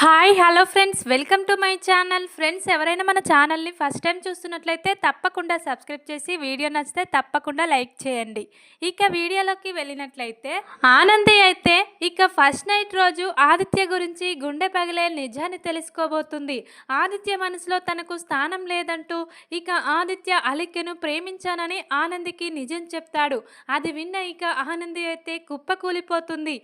Hi hello friends, welcome to my channel. Friends, ఎవరైనా మన ఛానల్ని ఫస్ట్ టైం చూస్తున్నట్లయితే తప్పకుండా సబ్స్క్రైబ్ చేసి వీడియో నచ్చితే తప్పకుండా లైక్ చేయండి. ఇక వీడియోలోకి వెళ్ళినట్లయితే ఆనంది అయితే ఇక ఫస్ట్ నైట్ రోజు ఆదిత్య గురించి గుండె పగిలే నిజాన్ని తెలుసుకోబోతుంది. ఆదిత్య మనసులో తనకు స్థానం లేదంటూ ఇక ఆదిత్య అలిక్యను ప్రేమించానని ఆనందికి నిజం చెప్తాడు. అది విన్న ఇక ఆనంది అయితే కుప్పకూలిపోతుంది.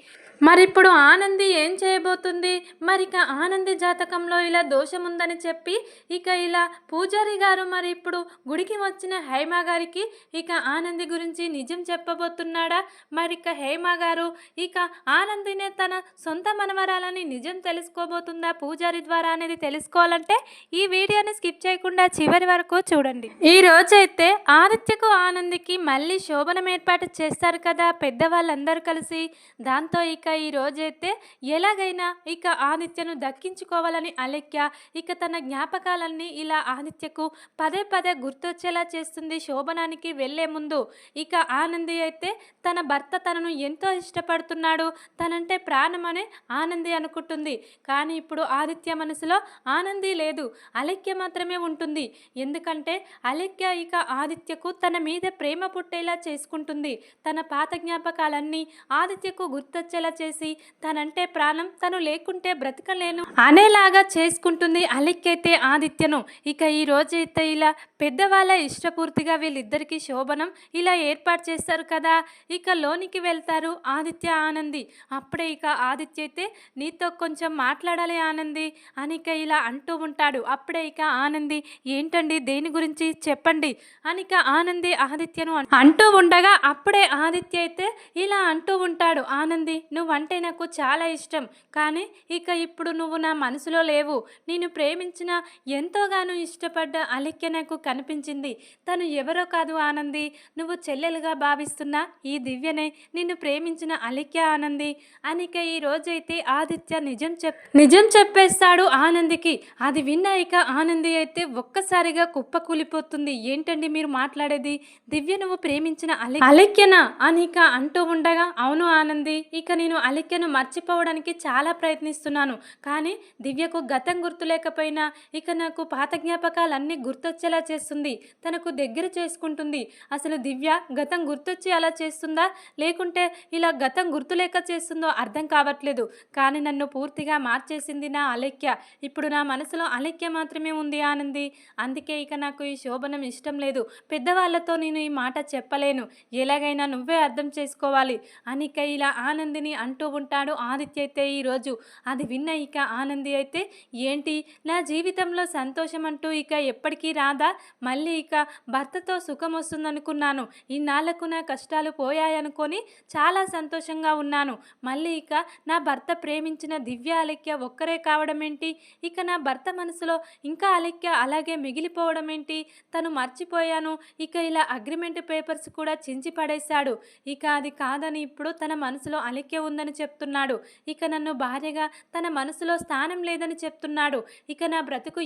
మరిప్పుడు ఆనంది ఏం చేయబోతుంది? మరిక ఆనంది జాతకంలో ఇలా దోషం ఉందని చెప్పి ఇక ఇలా పూజారి గారు మరి ఇప్పుడు గుడికి వచ్చిన హేమ గారికి ఇక ఆనంది గురించి నిజం చెప్పబోతున్నాడా? మరిక హేమ గారు ఇక ఆనందినే తన సొంత మనవరాలని నిజం తెలుసుకోబోతుందా పూజారి ద్వారా అనేది తెలుసుకోవాలంటే ఈ వీడియోని స్కిప్ చేయకుండా చివరి వరకు చూడండి. ఈ రోజైతే ఆదిత్యకు ఆనందికి మళ్ళీ శోభనం ఏర్పాటు చేస్తారు కదా పెద్దవాళ్ళందరూ కలిసి. దాంతో ఇక ఈ రోజైతే ఎలాగైనా ఇక ఆదిత్యను దక్కించుకోవాలని అలెక్య ఇక తన జ్ఞాపకాలన్నీ ఇలా ఆదిత్యకు పదే పదే గుర్తొచ్చేలా చేస్తుంది. శోభనానికి వెళ్లే ముందు ఇక ఆనంది అయితే తన భర్త తనను ఎంతో ఇష్టపడుతున్నాడు, తనంటే ప్రాణమని ఆనంది అనుకుంటుంది. కానీ ఇప్పుడు ఆదిత్య మనసులో ఆనంది లేదు, అలెక్య మాత్రమే ఉంటుంది. ఎందుకంటే అలెక్య ఇక ఆదిత్యకు తన మీద ప్రేమ పుట్టేలా చేసుకుంటుంది. తన పాత జ్ఞాపకాలన్నీ ఆదిత్యకు గుర్తొచ్చేలా చేసి తనంటే ప్రాణం, తను లేకుంటే బ్రతకలేను అనేలాగా చేసుకుంటుంది అలెక్కైతే ఆదిత్యను. ఇక ఈ రోజైతే ఇలా పెద్దవాళ్ళ ఇష్టపూర్తిగా వీళ్ళిద్దరికీ శోభనం ఇలా ఏర్పాటు చేస్తారు కదా. ఇక లోనికి వెళ్తారు ఆదిత్య ఆనంది. అప్పుడే ఇక ఆదిత్య అయితే నీతో కొంచెం మాట్లాడాలి ఆనంది అనిక ఇలా అంటూ ఉంటాడు. అప్పుడే ఇక ఆనంది ఏంటండి, దేని గురించి చెప్పండి అనిక ఆనంది ఆదిత్యను అంటూ ఉండగా అప్పుడే ఆదిత్య అయితే ఇలా అంటూ ఉంటాడు. ఆనంది, నువ్వంటే నాకు చాలా ఇష్టం, కానీ ఇక ఇప్పుడు నువ్వు నా మనసులో లేవు. నేను ప్రేమించిన ఎంతోగానో ఇష్టపడ్డ అలెక్య నాకు కనిపించింది. తను ఎవరో కాదు ఆనంది, నువ్వు చెల్లెలుగా భావిస్తున్న ఈ దివ్యనే నిన్ను ప్రేమించిన అలెక్య ఆనంది అనిక ఈ రోజైతే ఆదిత్య నిజం చెప్పేస్తాడు ఆనందికి. అది విన్న ఇక ఆనంది అయితే ఒక్కసారిగా కుప్పకూలిపోతుంది. ఏంటండి మీరు మాట్లాడేది? దివ్య నువ్వు ప్రేమించిన అలెక్యనా అనిక అంటూ ఉండగా అవును ఆనంది, ఇక నేను అలెక్యను మర్చిపోవడానికి చాలా ప్రయత్నిస్తున్నాను. కానీ దివ్యకు గతం గుర్తు లేకపోయినా ఇక నాకు పాత జ్ఞాపకాలన్నీ గుర్తొచ్చేలా చేస్తుంది, తనకు దగ్గర చేసుకుంటుంది. అసలు దివ్య గతం గుర్తొచ్చి అలా చేస్తుందా, లేకుంటే ఇలా గతం గుర్తులేక చేస్తుందో అర్థం కావట్లేదు. కానీ నన్ను పూర్తిగా మార్చేసింది నా అలెక్య. ఇప్పుడు నా మనసులో అలెక్య మాత్రమే ఉంది ఆనంది. అందుకే ఇక నాకు ఈ శోభనం ఇష్టం లేదు. పెద్దవాళ్ళతో నేను ఈ మాట చెప్పలేను, ఎలాగైనా నువ్వే అర్థం చేసుకోవాలి అనిక ఇలా ఆనందిని అంటూ ఉంటాడు ఆదిత్య అయితే ఈరోజు. అది విన్న ఇక ఆనంది అయితే ఏంటి, నా జీవితంలో సంతోషం అంటూ ఇక ఎప్పటికీ రాదా? మళ్ళీ ఇక భర్తతో సుఖం వస్తుందనుకున్నాను. ఇన్నాళ్లకు నా కష్టాలు పోయాయనుకొని చాలా సంతోషంగా ఉన్నాను. మళ్ళీ ఇక నా భర్త ప్రేమించిన దివ్య అలెక్య ఒక్కరే కావడం ఏంటి? ఇక నా భర్త మనసులో ఇంకా అలెక్య అలాగే మిగిలిపోవడం ఏంటి? తను మర్చిపోయాను. ఇక ఇలా అగ్రిమెంట్ పేపర్స్ కూడా చించి పడేశాడు. ఇక అది కాదని ఇప్పుడు తన మనసులో అలెక్య ఉందని చెప్తున్నాడు. ఇక నన్ను భార్యగా తన మనసులో స్థానం లేదని చెప్తున్నాడు. ఇక నా బ్రతుకు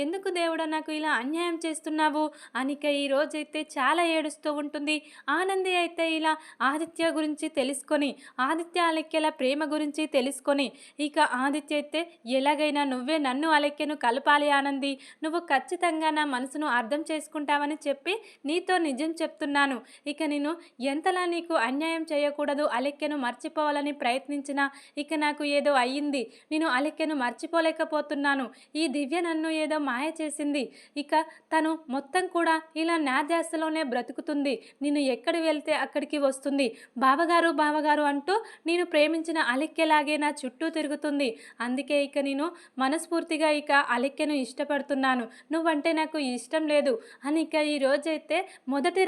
ఎందుకు దేవుడా నాకు ఇలా అన్యాయం చేస్తున్నావు అనిక ఈ రోజైతే చాలా ఏడుస్తూ ఉంటుంది. ఆనంది అయితే ఇలా ఆదిత్య గురించి తెలుసుకొని, ఆదిత్య అలెక్యల ప్రేమ గురించి తెలుసుకొని ఇక ఆదిత్య అయితే ఎలాగైనా నువ్వే నన్ను అలెక్యను కలపాలి ఆనంది, నువ్వు ఖచ్చితంగా నా మనసును అర్థం చేసుకుంటావని చెప్పి నీతో నిజం చెప్తున్నాను. ఇక నేను ఎంతలా నీకు అన్యాయం చేయకూడదు, అలెక్యను మర్చిపోవాలని ప్రయత్నించినా ఇక నాకు ఏదో అయ్యింది. నేను అలెక్యను మర్చిపోలేకపోతున్నాను. ఈ దివ్య నన్ను ఏదో మాయ చేసింది. ఇక తను మొత్తం కూడా ఇలా నా ధ్యాసలోనే బ్రతుకుతుంది. నేను ఎక్కడి వెళ్తే అక్కడికి వస్తుంది. బావగారు అంటూ నేను ప్రేమించిన అలెక్యలాగే నా చుట్టూ తిరుగుతుంది. అందుకే ఇక నేను మనస్ఫూర్తిగా ఇక అలెక్యను ఇష్టపడుతున్నాను. నువ్వంటే నాకు ఇష్టం లేదు అని ఇక ఈ రోజైతే మొదటి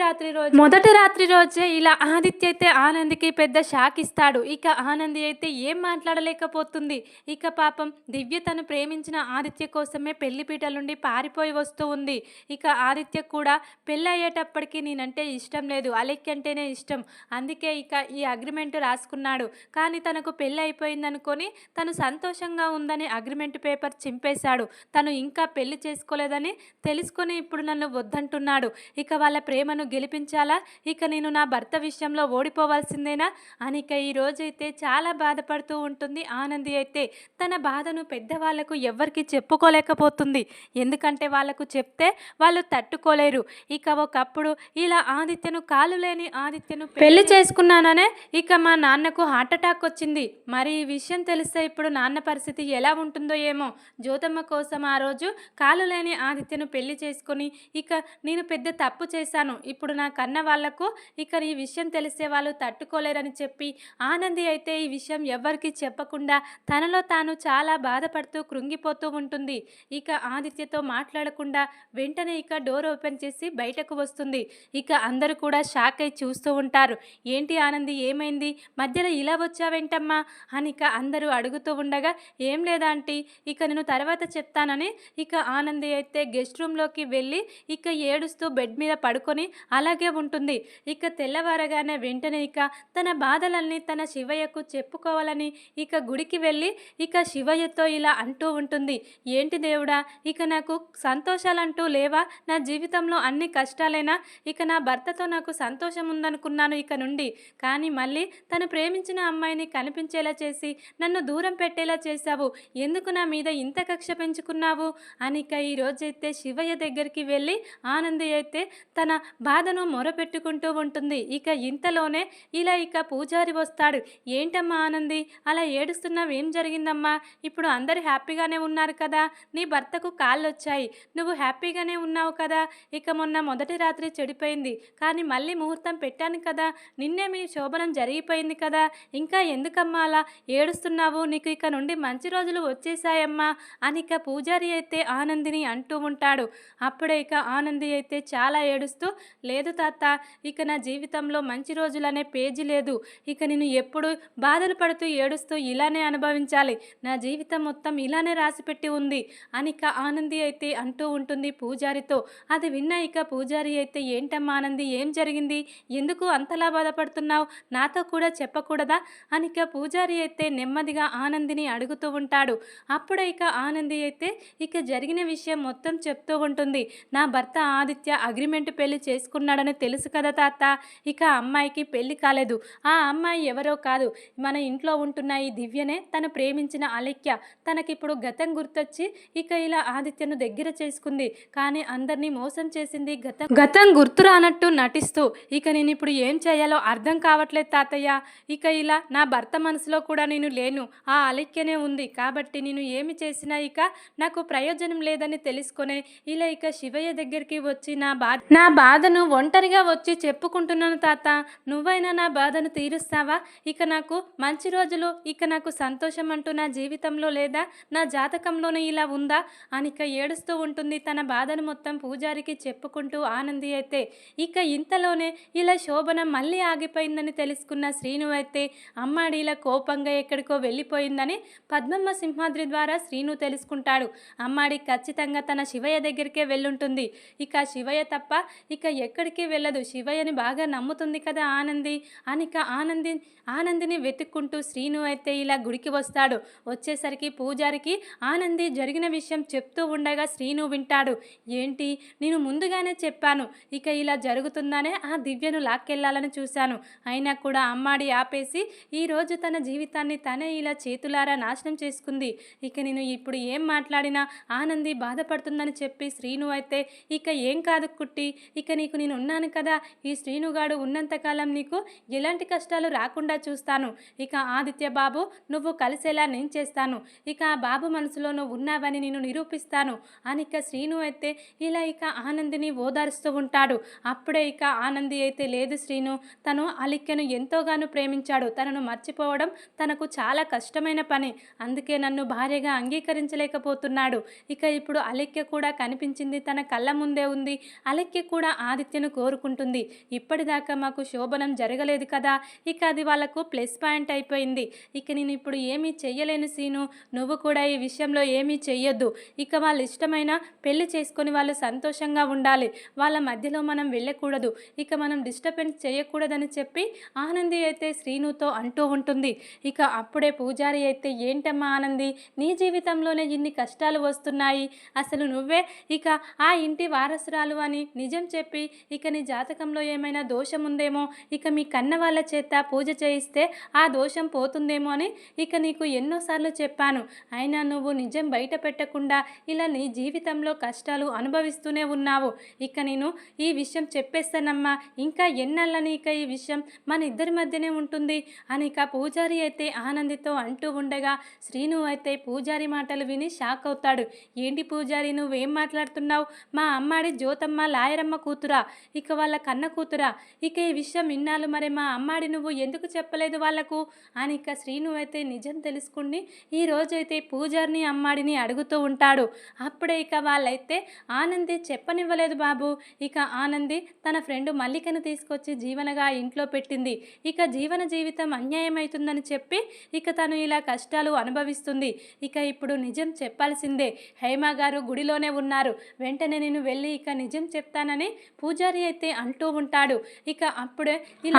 రాత్రి రోజే ఇలా ఆదిత్య అయితే ఆనందికి పెద్ద షాక్ ఇస్తాడు. ఇక ఆనంది అయితే ఏం మాట్లాడలేకపోతుంది. ఇక పాపం దివ్య తను ప్రేమించిన ఆదిత్య కోసమే పెళ్లిపీటల నుండి పారిపోయి వస్తూ ఉంది. ఇక ఆదిత్య కూడా పెళ్ళి అయ్యేటప్పటికి నేనంటే ఇష్టం లేదు, అలెక్య అంటేనే ఇష్టం, అందుకే ఇక ఈ అగ్రిమెంట్ రాసుకున్నాడు. కానీ తనకు పెళ్ళి అయిపోయిందనుకొని తను సంతోషంగా ఉందని అగ్రిమెంట్ పేపర్ చింపేశాడు. తను ఇంకా పెళ్లి చేసుకోలేదని తెలుసుకొని ఇప్పుడు నన్ను వద్దంటున్నాడు. ఇక వాళ్ళ ప్రేమను గెలిపించాలా, ఇక నేను నా భర్త విషయంలో ఓడిపోవాల్సిందేనా అనిక ఈ రోజైతే చాలా బాధపడుతూ ఉంటుంది ఆనంది అయితే. తన బాధను పెద్దవాళ్ళకు ఎవ్వరికీ చెప్పుకోలేకపోతుంది. ఎందుకంటే వాళ్ళకు చెప్తే వాళ్ళు తట్టుకోలేరు. ఇక ఒకప్పుడు ఇలా ఆదిత్యను కాలు లేని ఆదిత్యను పెళ్లి చేసుకున్నాననే ఇక మా నాన్నకు హార్ట్ అటాక్ వచ్చింది. మరి ఈ విషయం తెలిస్తే ఇప్పుడు నాన్న పరిస్థితి ఎలా ఉంటుందో ఏమో. జ్యోతమ్మ కోసం ఆ రోజు కాలు లేని ఆదిత్యను పెళ్లి చేసుకొని ఇక నేను పెద్ద తప్పు చేశాను. ఇప్పుడు నా కన్న వాళ్లకు ఇక ఈ విషయం తెలిస్తే వాళ్ళు తట్టుకోలేరని చెప్పి ఆనంది అయితే ఈ విషయం ఎవ్వరికీ చెప్పకుండా తనలో తాను చాలా బాధపడుతూ కృంగిపోతూ ఉంటుంది. ఇక ఆదిత్యతో మాట్లాడకుండా వెంటనే ఇక డోర్ ఓపెన్ చేసి బయటకు వస్తుంది. ఇక అందరూ కూడా షాక్ అయి చూస్తూ ఉంటారు. ఏంటి ఆనంది, ఏమైంది, మధ్యలో ఇలా వచ్చావేంటమ్మా అని ఇక అందరూ అడుగుతూ ఉండగా ఏం లేదా ఆంటీ, ఇక నేను తర్వాత చెప్తానని ఇక ఆనంది అయితే గెస్ట్ రూమ్లోకి వెళ్ళి ఇక ఏడుస్తూ బెడ్ మీద పడుకొని అలాగే ఉంటుంది. ఇక తెల్లవారగానే వెంటనే ఇక తన బాధలన్నీ తన శివయ్యకు చెప్పుకోవాలని ఇక గుడికి వెళ్ళి ఇక శివయ్యతో ఇలా అంటూ ఉంటుంది. ఏంటి దేవుడా, ఇక నాకు సంతోషాలంటూ లేవా, నా జీవితంలో అన్ని కష్టాలైనా ఇక నా భర్తతో నాకు సంతోషం ఉందనుకున్నాను ఇక నుండి, కానీ మళ్ళీ తను ప్రేమించిన అమ్మాయిని కనిపించేలా చేసి నన్ను దూరం పెట్టేలా చేశావు, ఎందుకు నా మీద ఇంత కక్ష పెంచుకున్నావు అని ఇక ఈరోజైతే శివయ్య దగ్గరికి వెళ్ళి ఆనంది అయితే తన బాధను మొరపెట్టుకుంటూ ఉంటుంది. ఇక ఇంతలోనే ఇలా ఇక పూజారి వస్తాడు. ఏంటమ్మా ఆనంది, అలా ఏడుస్తున్నావు, ఏం జరిగిందమ్మా, ఇప్పుడు అందరూ హ్యాపీగానే ఉన్నారు కదా, నీ భర్తకు కాళ్ళు వచ్చాయి, నువ్వు హ్యాపీగానే ఉన్నావు కదా, ఇక మొన్న మొదటి రాత్రి చెడిపోయింది కానీ మళ్ళీ ముహూర్తం పెట్టాను కదా, నిన్నే మీ శోభనం జరిగిపోయింది కదా, ఇంకా ఎందుకమ్మా అలా ఏడుస్తున్నావు, నీకు ఇక నుండి మంచి రోజులు వచ్చేసాయమ్మా అని ఇక పూజారి అయితే ఆనందిని అంటూ ఉంటాడు. అప్పుడే ఇక ఆనంది అయితే చాలా ఏడుస్తూ, లేదు తాత, ఇక నా జీవితంలో మంచి రోజులనే పేజీ లేదు, ఇక నేను ఎప్పుడు బాధలు పడుతూ ఏడుస్తూ ఇలానే అనుభవించాలి, నా జీవితం మొత్తం ఇలానే రాసిపెట్టి ఉంది అని ఇక ఆనంది అయితే అంటూ ఉంటుంది పూజారితో. అది విన్న ఇక పూజారి అయితే ఏంటమ్మా ఆనంది, ఏం జరిగింది, ఎందుకు అంతలా బాధపడుతున్నావు, నాతో కూడా చెప్పకూడదా అని ఇక పూజారి అయితే నెమ్మదిగా ఆనందిని అడుగుతూ ఉంటాడు. అప్పుడే ఇక ఆనంది అయితే ఇక జరిగిన విషయం మొత్తం చెప్తూ ఉంటుంది. నా భర్త ఆదిత్య అగ్రిమెంట్ పెళ్లి చేసుకున్నాడని తెలుసు కదా తాత, ఇక అమ్మాయికి పెళ్లి కాలేదు, ఆ అమ్మాయి ఎవరో కాదు, మన ఇంట్లో ఉంటున్న ఈ దివ్యనే తను ప్రేమించిన అలెక్య, తనకిప్పుడు గతం గుర్తొచ్చి ఇక ఇలా ఆదిత్యను దగ్గర చేసుకుంది, కానీ అందరినీ మోసం చేసింది గతం గుర్తు రానట్టు నటిస్తూ, ఇక నేను ఇప్పుడు ఏం చేయాలో అర్థం కావట్లేదు తాతయ్య, ఇక ఇలా నా భర్త మనసులో కూడా నేను లేను, ఆ అలెక్యనే ఉంది, కాబట్టి నేను ఏమి చేసినా ఇక నాకు ప్రయోజనం లేదని తెలుసుకునే ఇలా ఇక శివయ్య దగ్గరికి వచ్చి నా బాధను ఒంటరిగా వచ్చి చెప్పుకుంటున్నాను తాత, నువ్వైనా నా బాధను తీరుస్తావా, ఇక నాకు మంచి రోజులు, ఇక నాకు సంతోషం అంటూ నా జీవితంలో లేదా నా జాతకంలోనే ఇలా ఉందా అని ఇక ఏడుస్తూ ఉంటుంది. తన బాధను మొత్తం పూజారికి చెప్పుకుంటూ ఆనంది అయితే ఇక ఇంతలోనే ఇలా శోభనం మళ్ళీ ఆగిపోయిందని తెలుసుకున్న శ్రీను అయితే అమ్మాడి ఇలా కోపంగా ఎక్కడికో వెళ్ళిపోయిందని పద్మమ్మ సింహాద్రి ద్వారా శ్రీను తెలుసుకుంటాడు. అమ్మాడి ఖచ్చితంగా తన శివయ్య దగ్గరికే వెళ్ళుంటుంది, ఇక శివయ్య తప్ప ఇక ఎక్కడికి వెళ్ళదు, శివయ్యని బాగా నమ్ముతుంది కదా ఆనంది అని ఇక ఆనందిని వెతుక్కుంటూ శ్రీను అయితే ఇలా గుడికి వస్తాడు. వచ్చేసరికి పూజారికి ఆనంది జరిగిన విషయం చెప్తూ ఉండగా శ్రీను వింటాడు. ఏంటి, నేను ముందుగానే చెప్పాను ఇక ఇలా జరుగుతుందనే ఆ దివ్యను లాక్కెళ్ళాలని చూశాను, అయినా కూడా అమ్మాడి ఆపేసి ఈరోజు తన జీవితాన్ని తనే ఇలా చేతులారా నాశనం చేసుకుంది, ఇక నేను ఇప్పుడు ఏం మాట్లాడినా ఆనంది బాధపడుతుందని చెప్పి శ్రీను అయితే ఇక ఏం కాదు కుట్టి, ఇక నీకు నేను ఉన్నాను కదా, ఈ శ్రీనుగాడు ఉన్నంతకాలం నీకు ఎలాంటి కష్టాలు రాకుండా చూస్తాను, ఇక ఆదిత్య బాబు నువ్వు కలిసేలా నేను చేస్తాను, ఇక ఆ బాబు మనసులో నువ్వు ఉన్నావని నేను నిరూపిస్తాను అని ఇక శ్రీను అయితే ఇలా ఇక ఆనందిని ఓదారుస్తూ ఉంటాడు. అప్పుడే ఇక ఆనంది అయితే లేదు శ్రీను, తను అలిక్యను ఎంతోగానో ప్రేమించాడు, తనను మర్చిపోవడం తనకు చాలా కష్టమైన పని, అందుకే నన్ను భార్యగా అంగీకరించలేకపోతున్నాడు, ఇక ఇప్పుడు అలెక్య కూడా కనిపించింది, తన కళ్ళ ముందే ఉంది, అలెక్య కూడా ఆదిత్యను కోరుకుంటుంది, ఇప్పటిదాకా మాకు శోభనం జరగలేదు కదా, ఇక అది వాళ్ళకు ప్లస్ పాయింట్ అయిపోయింది, ఇక నేను ఇప్పుడు ఏమీ చెయ్యలేను శ్రీను, నువ్వు కూడా ఈ విషయంలో ఏమీ చెయ్యొద్దు, ఇక వాళ్ళ ఇష్టమైన పెళ్లి చేసుకొని వాళ్ళు సంతోషంగా ఉండాలి, వాళ్ళ మధ్యలో మనం వెళ్ళకూడదు, ఇక మనం డిస్టర్బెన్స్ చేయకూడదని చెప్పి ఆనంది అయితే శ్రీనుతో అంటూ ఉంటుంది. ఇక అప్పుడే పూజారి అయితే ఏంటమ్మా ఆనంది, నీ జీవితంలోనే ఇన్ని కష్టాలు వస్తున్నాయి, అసలు నువ్వే ఇక ఆ ఇంటి వారసురాలు అని నిజం చెప్పి ఇక నీ జాతకంలో ఏమైనా దోషం ఉందేమో, ఇక మీ కన్న వాళ్ళ చేత పూజ చేయిస్తే ఆ దోషం పోతుందేమో అని ఇక నీకు ఎన్నోసార్లు చెప్పాను, అయినా నువ్వు నిజం బయట పెట్టకుండా ఇలా నీ జీవితంలో కష్టాలు అనుభవిస్తూనే ఉన్నావు. ఇక నేను ఈ విషయం చెప్పేస్తానమ్మా, ఇంకా ఎన్నాళ్ళని ఇక ఈ విషయం మన ఇద్దరి మధ్యనే ఉంటుంది అని ఇక పూజారి అయితే ఆనందితో అంటూ ఉండగా శ్రీను అయితే పూజారి మాటలు విని షాక్ అవుతాడు. ఏంటి పూజారి, నువ్వేం మాట్లాడుతున్నావు? మా అమ్మాడి జ్యోతమ్మ లాయరమ్మ కూతురా, ఇక వాళ్ళ కన్న కూతురా? ఇక ఈ విషయం ఇన్నాళ్ళు మరి మా అమ్మాడి నువ్వు ఎందుకు చెప్పలేదు వాళ్ళకు అని ఇక శ్రీను అయితే నిజం తెలుసుకుని ఈ రోజైతే పూజారిని అమ్మాడిని అడుగుతూ ఉంటాడు. అప్పుడే ఇక వాళ్ళైతే ఆనంది చెప్పనివ్వలేదు బాబు. ఇక ఆనంది తన ఫ్రెండ్ మల్లికను తీసుకొచ్చి జీవనగా ఇంట్లో పెట్టింది. ఇక జీవన జీవితం అన్యాయం అవుతుందని చెప్పి ఇక తను ఇలా కష్టాలు అనుభవిస్తుంది. ఇక ఇప్పుడు నిజం చెప్పాల్సిందే. హేమ గారు గుడిలోనే ఉన్నారు, వెంటనే నేను వెళ్ళి ఇక నిజం చెప్తానని పూజారి అయితే అంటూ ఉంటాడు. ఇక అప్పుడే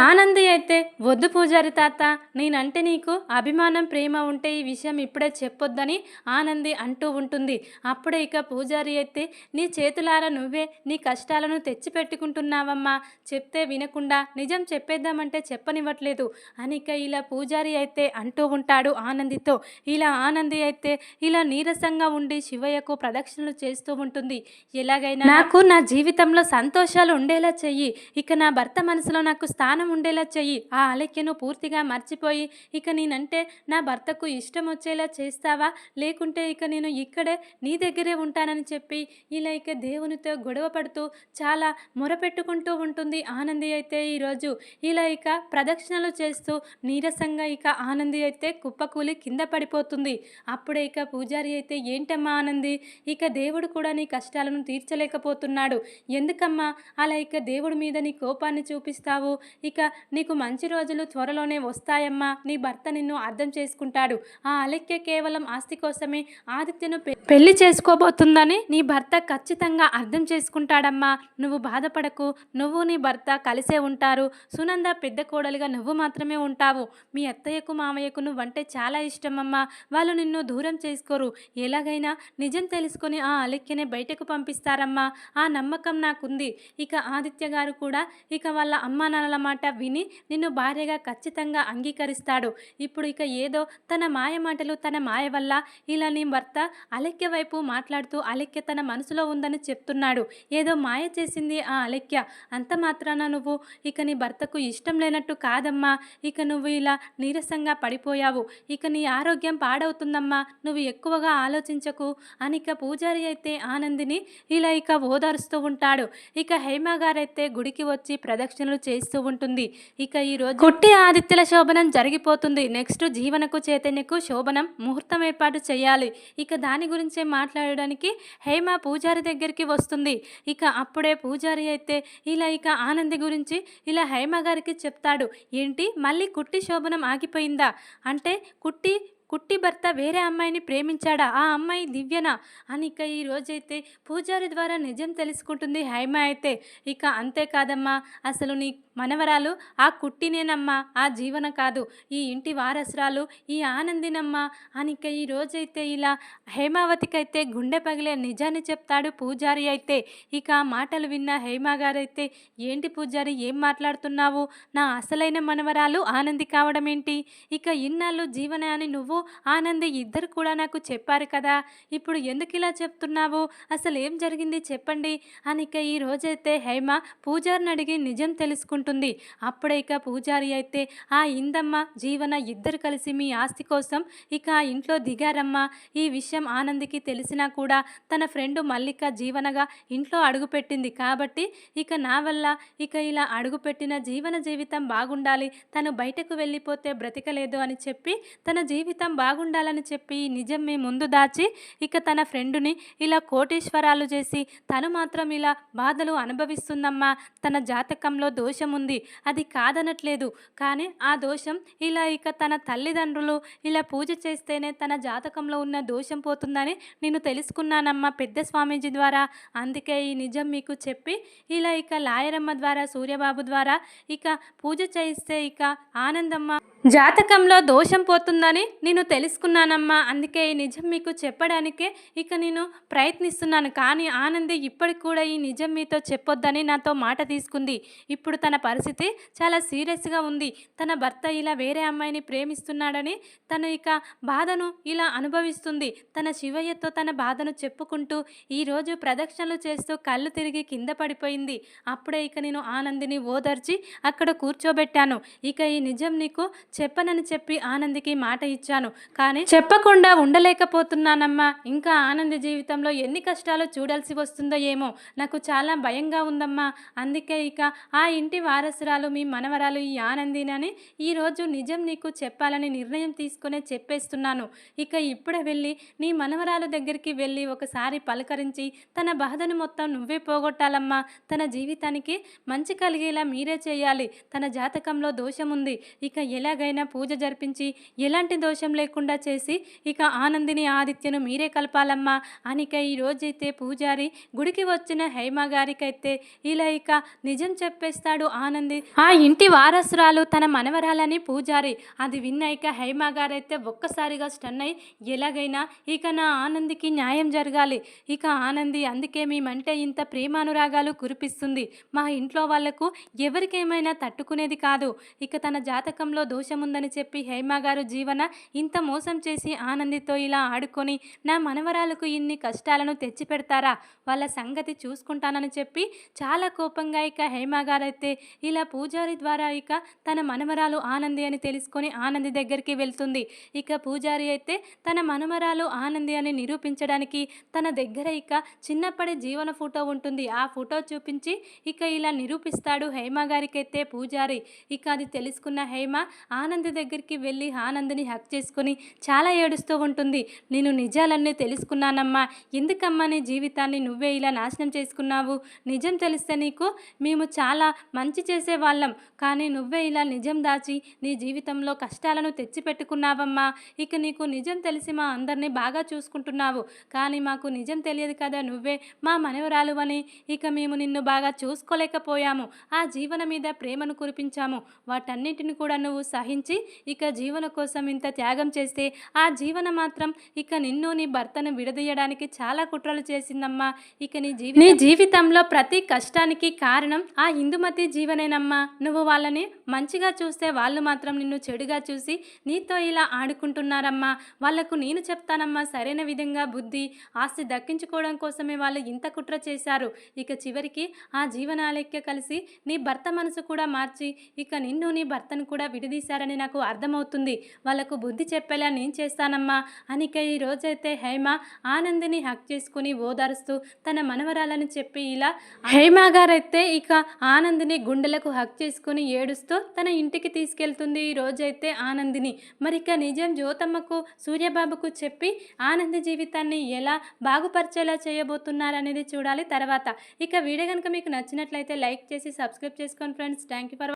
ఆనంది అయితే వద్దు పూజారి తాత, నేనంటే నీకు అభిమానం ప్రేమ ఉంటే ఈ విషయం ఇప్పుడే చెప్పొద్దని ఆనంది అంటూ ఉంటుంది. అప్పుడే ఇక పూజారి అయితే నీ చేతులారా నువ్వే నీ కష్టాలను తెచ్చిపెట్టుకుంటున్నావమ్మా, చెప్తే వినకుండా నిజం చెప్పేద్దామంటే చెప్పనివ్వట్లేదు అని ఇక ఇలా పూజారి అయితే అంటూ ఉంటాడు ఆనందితో. ఇలా ఆనంది అయితే ఇలా నీరసంగా ఉండి శివయ్యకు ప్రదక్షిణలు చేస్తూ ఉంటుంది. ఎలాగైనా నాకు నా జీవితంలో సంతోషాలు ఉండేలా చెయ్యి, ఇక నా భర్త మనసులో నాకు స్థానం ఉండేలా చెయ్యి, ఆ అలక్యను పూర్తిగా మర్చిపోయి ఇక నేనంటే నా భర్తకు ఇష్టం వచ్చేలా చేస్తావా, లేకుంటే ఇక నేను ఇక్కడే నీ దగ్గరే ఉంటానని చెప్పి ఇలా ఇక దేవునితో గొడవ పడుతూ చాలా మొరపెట్టుకుంటూ ఉంటుంది ఆనంది అయితే ఈరోజు. ఇలా ఇక ప్రదక్షిణలు చేస్తూ నీరసంగా ఇక ఆనంది అయితే కుప్పకూలి కింద పడిపోతుంది. అప్పుడే ఇక పూజారి అయితే ఏంటమ్మా ఆనంది, ఇక దేవుడు కూడా నీ కష్టాలను తీర్చలేకపోతున్నాడు, ఎందుకమ్మా అలా ఇక దేవుడి మీద నీ కోపాన్ని చూపిస్తావు? ఇక నీకు మంచి రోజులు త్వరలోనే వస్తాయమ్మా, నీ భర్త నిన్ను అర్థం చేసుకుంటాడు, ఆ అలక్య కేవలం ఆస్తి కోసమే ఆదిత్యను పెళ్లి చేసుకోబోతుందని నీ భర్త ఖచ్చితంగా అర్థం చేసుకుంటాడమ్మా, నువ్వు బాధపడకు, నువ్వు నీ భర్త కలిసే ఉంటారు, సునంద పెద్ద కోడలిగా నువ్వు మాత్రమే ఉంటావు, మీ అత్తయ్యకు మామయ్యకు నువ్వంటే చాలా ఇష్టమమ్మా, వాళ్ళు నిన్ను దూరం చేసుకోరు, ఎలాగైనా నిజం తెలుసుకొని ఆ అలక్యనే బయటకు పంపిస్తారమ్మా, ఆ నమ్మకం నాకుంది. ఇక ఆదిత్య గారు కూడా ఇక వాళ్ళ అమ్మా నాన్నల మాట విని నిన్ను భార్యగా ఖచ్చితంగా అంగీకరిస్తాడు. ఇప్పుడు ఇక ఏదో తన మాయ మాటలు తన మాయ వల్ల ఇలా నీ భర్త అలక్య వైపు మాట్లాడుతూ అలక్య తన మనసులో ఉందని చెప్తున్నాడు, ఏదో మాయ చేసింది ఆ అలక్య, అంత మాత్రాన నువ్వు ఇక నీ భర్తకు ఇష్టం లేనట్టు కాదమ్మా, ఇక నువ్వు ఇలా నీరసంగా పడిపోయావు, ఇక నీ ఆరోగ్యం పాడవుతుందమ్మా, నువ్వు ఎక్కువగా ఆలోచించకు అని ఇక పూజారి అయితే ఆనందిని ఇలా ఇక ఓదారుస్తూ ఉంటాడు. ఇక హేమ గారైతే గుడికి వచ్చి ప్రదక్షిణలు చేస్తూ ఉంటుంది. ఇక ఈరోజు కుట్టి ఆదిత్యల శోభనం జరిగిపోతుంది. నెక్స్ట్ జీవనకు చైతన్యకు శోభనం ముహూర్తం ఏర్పాటు చేయాలి. ఇక దాని గురించే మాట్లాడడానికి హేమ పూజారి దగ్గరికి వస్తుంది. ఇక అప్పుడే పూజారి అయితే ఇలా ఇక ఆనంది గురించి ఇలా హేమ గారికి చెప్తాడు. ఏంటి మళ్ళీ కుట్టి శోభనం ఆగిపోయిందా, అంటే కుట్టి భర్త వేరే అమ్మాయిని ప్రేమించాడా, ఆ అమ్మాయి దివ్యనా అని ఇక ఈ రోజైతే పూజారి ద్వారా నిజం తెలుసుకుంటుంది హైమ అయితే. ఇక అంతేకాదమ్మా, అసలు నీ మనవరాలు ఆ కుట్టినేనమ్మా, ఆ జీవన కాదు, ఈ ఇంటి వారసురాలు ఈ ఆనందినమ్మా అని ఇక ఈ రోజైతే ఇలా హేమావతికైతే గుండె పగిలే నిజాన్ని చెప్తాడు పూజారి అయితే. ఇక ఆ మాటలు విన్న హేమ గారైతే ఏంటి పూజారి ఏం మాట్లాడుతున్నావు, నా అసలైన మనవరాలు ఆనంది కావడం ఏంటి, ఇక ఇన్నాళ్ళు జీవన అని నువ్వు ఆనంది ఇద్దరు కూడా నాకు చెప్పారు కదా, ఇప్పుడు ఎందుకు ఇలా చెప్తున్నావు, అసలు ఏం జరిగింది చెప్పండి అని ఇక ఈ రోజైతే హేమ పూజారిని అడిగి నిజం తెలుసుకుంటుంది. అప్పుడే ఇక పూజారి అయితే ఆ ఇందమ్మ జీవన ఇద్దరు కలిసి మీ ఆస్తి కోసం ఇక ఆ ఇంట్లో దిగారమ్మా, ఈ విషయం ఆనందికి తెలిసినా కూడా తన ఫ్రెండ్ మల్లిక జీవనగా ఇంట్లో అడుగుపెట్టింది కాబట్టి ఇక నా వల్ల ఇక ఇలా అడుగుపెట్టిన జీవన జీవితం బాగుండాలి, తను బయటకు వెళ్ళిపోతే బ్రతికలేదు అని చెప్పి తన జీవితం బాగుండాలని చెప్పి నిజం మీ ముందు దాచి ఇక తన ఫ్రెండుని ఇలా కోటీశ్వరాలు చేసి తను మాత్రం ఇలా బాధలు అనుభవిస్తుందమ్మా, తన జాతకంలో దోషం ఉంది, అది కాదనట్లేదు, కానీ ఆ దోషం ఇలా ఇక తన తల్లిదండ్రులు ఇలా పూజ చేస్తేనే తన జాతకంలో ఉన్న దోషం పోతుందని నేను తెలుసుకున్నానమ్మా పెద్ద స్వామీజీ ద్వారా, అందుకే ఈ నిజం మీకు చెప్పి ఇలా ఇక లాయరమ్మ ద్వారా సూర్యబాబు ద్వారా ఇక పూజ చేయిస్తే ఇక ఆనందమ్మ జాతకంలో దోషం పోతుందని నేను తెలుసుకున్నానమ్మా. అందుకే ఈ నిజం మీకు చెప్పడానికే ఇక నేను ప్రయత్నిస్తున్నాను. కానీ ఆనంది ఇప్పటికి కూడా ఈ నిజం మీతో చెప్పొద్దని నాతో మాట తీసుకుంది. ఇప్పుడు తన పరిస్థితి చాలా సీరియస్‌గా ఉంది. తన భర్త ఇలా వేరే అమ్మాయిని ప్రేమిస్తున్నాడని తను ఇక బాధను ఇలా అనుభవిస్తుంది. తన శివయ్యతో తన బాధను చెప్పుకుంటూ ఈరోజు ప్రదక్షిణలు చేస్తూ కళ్ళు తిరిగి కింద పడిపోయింది. అప్పుడే ఇక నేను ఆనందిని ఓదార్చి అక్కడ కూర్చోబెట్టాను. ఇక ఈ నిజం నీకు చెప్పనని చెప్పి ఆనందికి మాట ఇచ్చాను. కానీ చెప్పకుండా ఉండలేకపోతున్నానమ్మా. ఇంకా ఆనంది జీవితంలో ఎన్ని కష్టాలు చూడాల్సి వస్తుందో ఏమో. నాకు చాలా భయంగా ఉందమ్మా. అందుకే ఇక ఆ ఇంటి వారసురాలు మీ మనవరాలు ఈ ఆనందినని ఈరోజు నిజం నీకు చెప్పాలని నిర్ణయం తీసుకునే చెప్పేస్తున్నాను. ఇక ఇప్పుడే వెళ్ళి నీ మనవరాలు దగ్గరికి వెళ్ళి ఒకసారి పలకరించి తన బాధను మొత్తం నువ్వే పోగొట్టాలమ్మా. తన జీవితానికి మంచి కలిగేలా మీరే చేయాలి. తన జాతకంలో దోషం ఉంది. ఇక ఎలాగైనా పూజ జరిపించి ఎలాంటి దోషం లేకుండా చేసి ఇక ఆనందిని ఆదిత్యను మీరే కలపాలమ్మా అనిక ఈ రోజైతే పూజారి గుడికి వచ్చిన హేమ గారికైతే ఇలా ఇక నిజం చెప్పేస్తాడు ఆనంది. ఆ ఇంటి వారసురాలు తన మనవరాలని పూజారి అది విన్న ఇక హేమ గారైతే ఒక్కసారిగా స్టన్ అయి ఎలాగైనా ఇక నా ఆనందికి న్యాయం జరగాలి. ఇక ఆనంది అందుకే మేమంటే ఇంత ప్రేమానురాగాలు కురిపిస్తుంది. మా ఇంట్లో వాళ్లకు ఎవరికేమైనా తట్టుకునేది కాదు. ఇక తన జాతకంలో దోషముందని చెప్పి హేమ గారు జీవన ఇంత మోసం చేసి ఆనందితో ఇలా ఆడుకొని నా మనవరాలకు ఇన్ని కష్టాలను తెచ్చిపెడతారా, వాళ్ళ సంగతి చూసుకుంటానని చెప్పి చాలా కోపంగా ఇక హేమ గారైతే ఇలా పూజారి ద్వారా ఇక తన మనవరాలు ఆనంది అని తెలుసుకొని ఆనంది దగ్గరికి వెళ్తుంది. ఇక పూజారి అయితే తన మనవరాలు ఆనంది అని నిరూపించడానికి తన దగ్గర ఇక చిన్నప్పటి జీవన ఫోటో ఉంటుంది. ఆ ఫోటో చూపించి ఇక ఇలా నిరూపిస్తాడు హేమ గారికైతే పూజారి. ఇక అది తెలుసుకున్న హేమ ఆనంది దగ్గరికి వెళ్ళి ఆనందిని హక్ చేసుకొని చాలా ఏడుస్తూ ఉంటుంది. నేను నిజాలన్నీ తెలుసుకున్నానమ్మా. ఎందుకమ్మా నీ జీవితాన్ని నువ్వే ఇలా నాశనం చేసుకున్నావు? నిజం తెలిస్తే నీకు మేము చాలా మంచి చేసేవాళ్ళం. కానీ నువ్వే ఇలా నిజం దాచి నీ జీవితంలో కష్టాలను తెచ్చిపెట్టుకున్నావమ్మా. ఇక నీకు నిజం తెలిసి మా అందరినీ బాగా చూసుకుంటున్నావు. కానీ మాకు నిజం తెలియదు కదా, నువ్వే మా మనవరాలు అని. ఇక మేము నిన్ను బాగా చూసుకోలేకపోయాము. ఆ జీవన మీద ప్రేమను కురిపించాము. వాటన్నిటిని కూడా నువ్వు సహించి ఇక జీవన కోసం ఇంత త్యాగం చేస్తే ఆ జీవన మాత్రం ఇక నిన్ను నీ భర్తను విడదీయడానికి చాలా కుట్రలు చేసిందమ్మా. ఇక నీ జీవితంలో ప్రతి కష్టానికి కారణం ఆ ఇందుమతి జీవనేనమ్మా. నువ్వు వాళ్ళని మంచిగా చూస్తే వాళ్ళు మాత్రం నిన్ను చెడుగా చూసి నీతో ఇలా ఆడుకుంటున్నారమ్మా. వాళ్లకు నేను చెప్తానమ్మా సరైన విధంగా బుద్ధి ఆస్తి దక్కించుకోవడం కోసమే వాళ్ళు ఇంత కుట్ర చేశారు. ఇక చివరికి ఆ జీవనాలెక్క కలిసి నీ భర్త మనసు కూడా మార్చి ఇక నిన్ను నీ భర్తను కూడా విడదీశారని నాకు అర్థమవుతుంది. వాళ్ళకు బుద్ధి చెప్పేలా నేను చేస్తానమ్మా అనిక ఈ రోజైతే హేమ ఆనందిని హక్ చేసుకుని ఓదారుస్తూ తన మనవరాలని చెప్పి ఇలా హేమ గారైతే ఇక ఆనందిని గుండెలకు హక్ చేసుకుని ఏడుస్తూ తన ఇంటికి తీసుకెళ్తుంది ఈ రోజైతే ఆనందిని. మరి ఇక నిజం జ్యోతమ్మకు సూర్యబాబుకు చెప్పి ఆనంది జీవితాన్ని ఎలా బాగుపరిచేలా చేయబోతున్నారనేది చూడాలి తర్వాత. ఇక వీడియో కనుక మీకు నచ్చినట్లయితే లైక్ చేసి సబ్స్క్రైబ్ చేసుకోండి ఫ్రెండ్స్. Thank you for